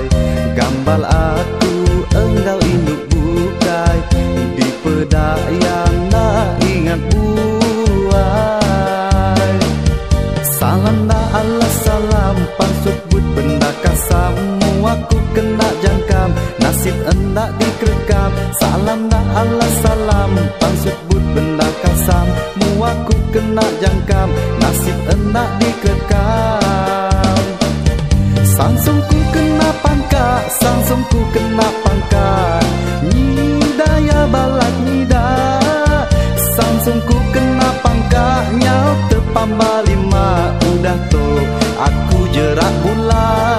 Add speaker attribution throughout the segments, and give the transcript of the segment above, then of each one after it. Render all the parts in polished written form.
Speaker 1: tuai. Gambal aku engkau induk bukai, di pedayang nak ingat buai. Salam dah Allah salam pansubut benda kasamu, aku kena jangkam nasib endak dikerekam. Salam dah Allah salam pansubut benda kasamu, aku kena jangkam nasib endak dikerekam. Sangsungku kena pangkat, sangsungku kena pangkat, nyidaya balak nyida. Sangsungku kena pangkat, nyau tepamba lima, udah tu aku jerak bulan.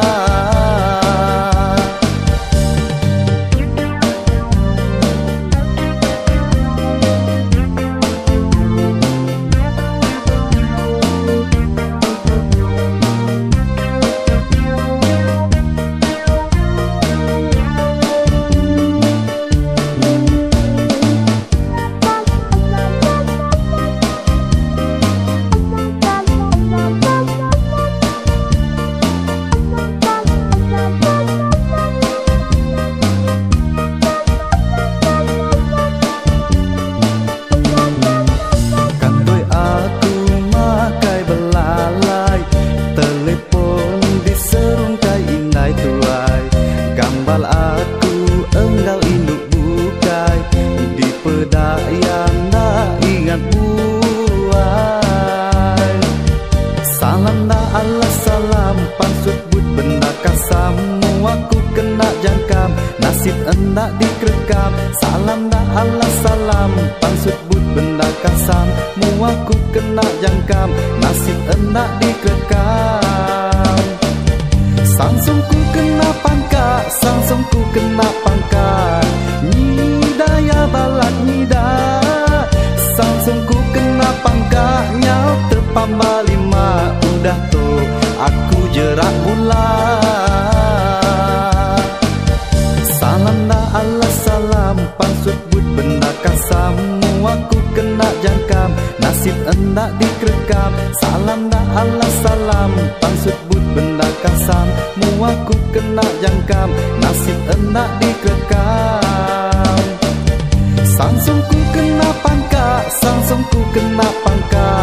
Speaker 1: Gambal aku engkau induk bukai, di pedayang nak ingat buai. Salam dah Allah salam pansubut benda kasamu, aku kena jangkam nasib endak dikerekam. Salam dah Allah salam pansubut benda kasamu, aku kena jangkam nasib endak dikerekam. Sangsungku kena pangkat, sangsungku kena pangkat, nyidaya balak nyida. Sangsungku kena pangkat, nyau tepamba lima, udah tu aku jerak bulan. Salam dah Allah salam pansubut benda kasamu, aku kena jangkam nasib endak dikerekam. Salam dah Allah salam pansubut benda kasamu, aku kena jangkam nasib endak dikerekam. Sangsungku kena pangkat, sangsungku kena pangkat,